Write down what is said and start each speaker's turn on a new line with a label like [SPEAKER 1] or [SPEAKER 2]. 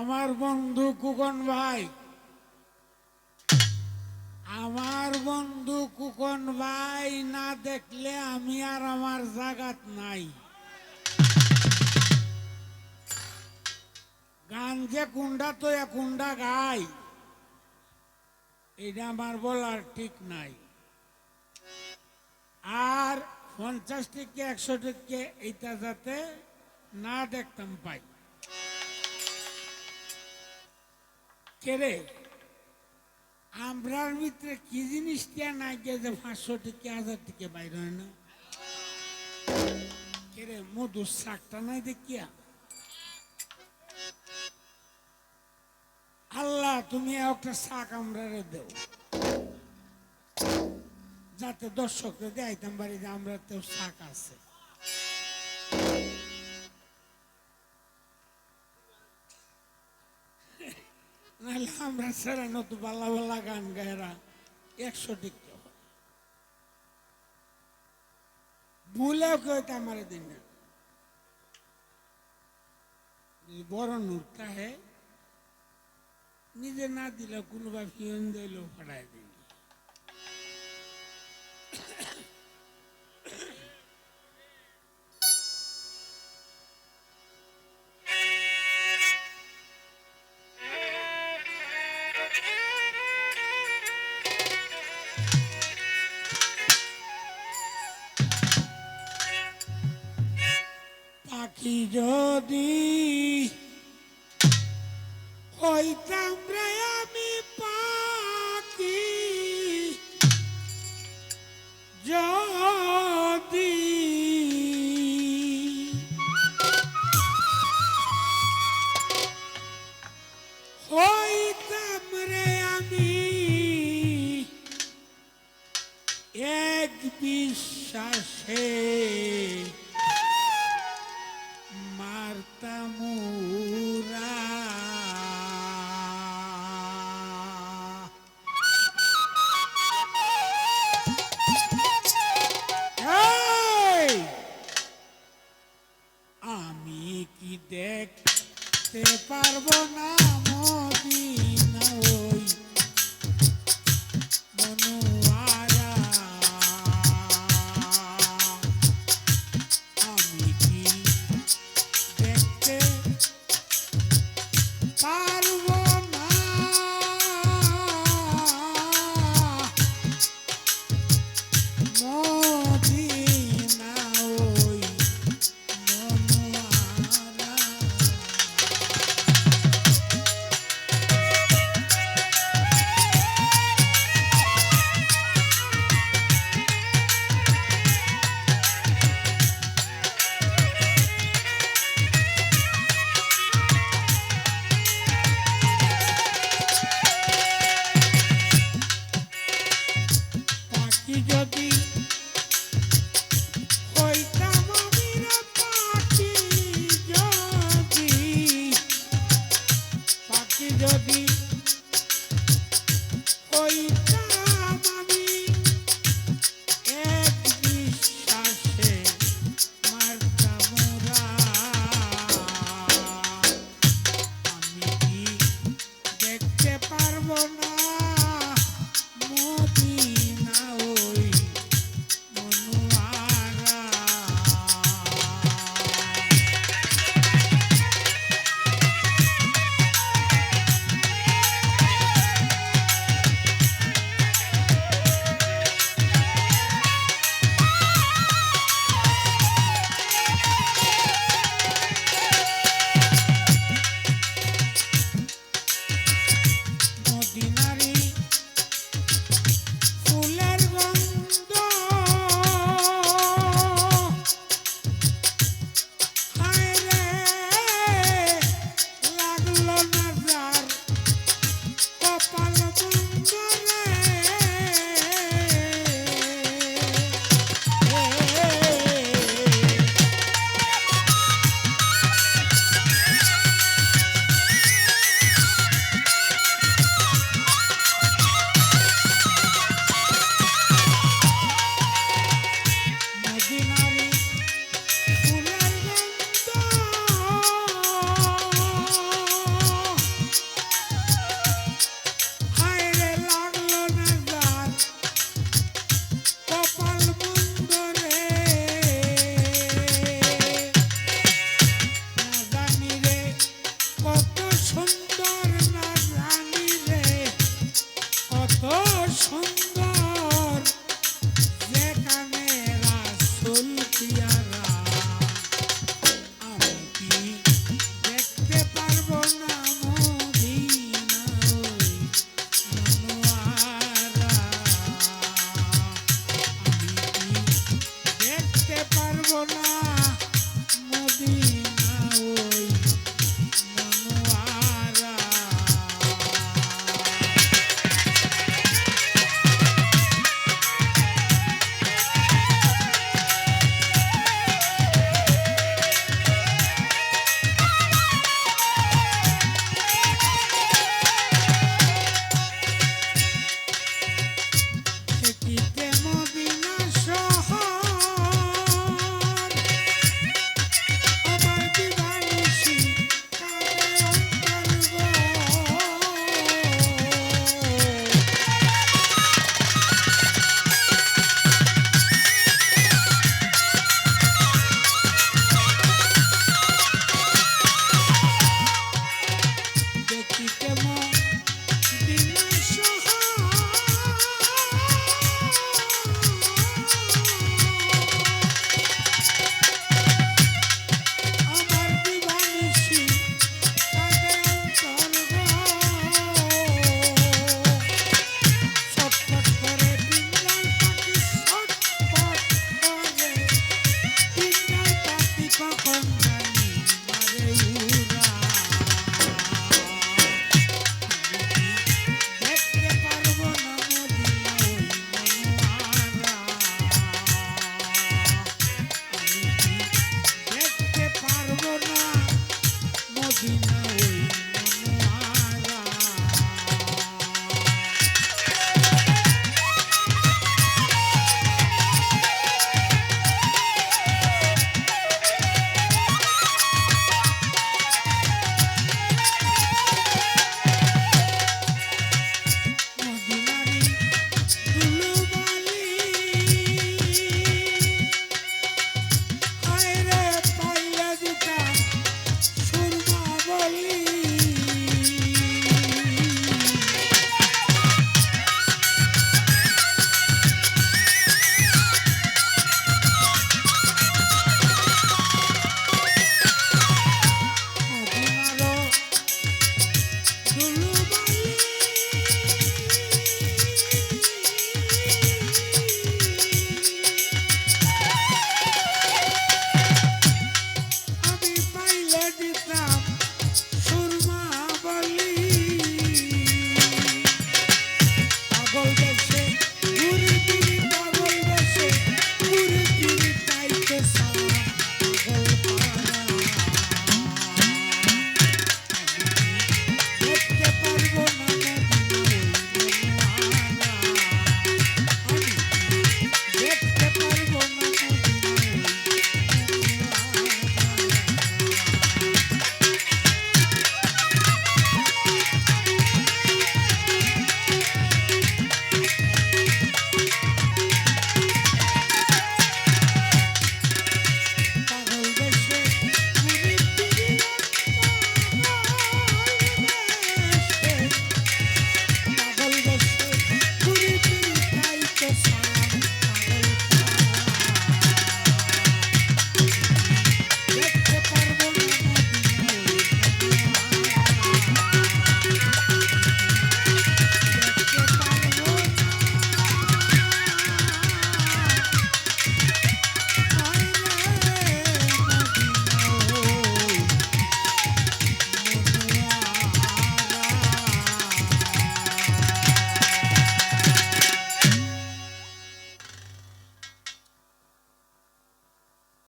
[SPEAKER 1] আমার বন্ধু কুকন ভাই, আমার বন্ধু কুকন ভাই না দেখলে আমি আর আমার জাগাত নাই। গান যে কুন্ডা তো কুন্ডা গাই, এটা আমার বলার ঠিক নাই। আর 50 থেকে 100 থেকে এইটা যাতে না দেখতাম পাই। কেরে আমরার ভিতরে কি জিনিসটা নাই যে 500 থেকে 1000 থেকে বাইরে হয় না। কেরে মধুর শাকটা নাই দেখিয়া আল্লাহ তুমি একটা শাক আমরারে দেও, যাতে দর্শকরা দেখাইতাম পারি যে আমরা তো শাক আছে। নাহলে আমরা সারা নতুন বাল্লা বাল্লা গান গায়েরা 100 টিকে ভুলেও কেউ আমার দিন না। বড় নূরটা হে নিজে না দিলে কোনো বা ফিয়ন দিল ফাটাই দিল। পাখি যদি হইতাম রে আমি পাখি, যদি হইতাম রে আমি এক বিশ্বাসে মারতামুরা। আমি কি দেখতে পারবো না মদিনা ওই মনোয়ারা? আমি কি দেখতে পারবো না মদিনা ওই মনোয়ারা? পিয়ারা আমি কি দেখতে পারবো না মদিনা ওই মনোয়ারা আমি কি দেখতে পারবো না মদিনা ওই মনোয়ারা দেখিতে মদিনা শহর আমার দিবানিশি কাঁদে অন্তর্গো দেখিতে মদিনা আমার দিবানিশি কাঁদে অন্তর্গো ছটফট করে পিঞ্জাল পাখি ছটফট করে পিঞ্জাল পাখি কখন জানি মারে উড়া দেখতে পারবো না মদিনা ওই মনোয়ারা আমি কি দেখতে পারবো না মদিনা ওই মনোয়ারা মদিনারি দুলুবালি হায়রে পাইলে দিতাম সুরমা বলি মদিনারো দুলুবালি আমি পাইলে দিতাম সুরমা বলি পাগল দেশে ঘুরি ফিরি পাগল দেশে ঘুরি ফিরি তাইতে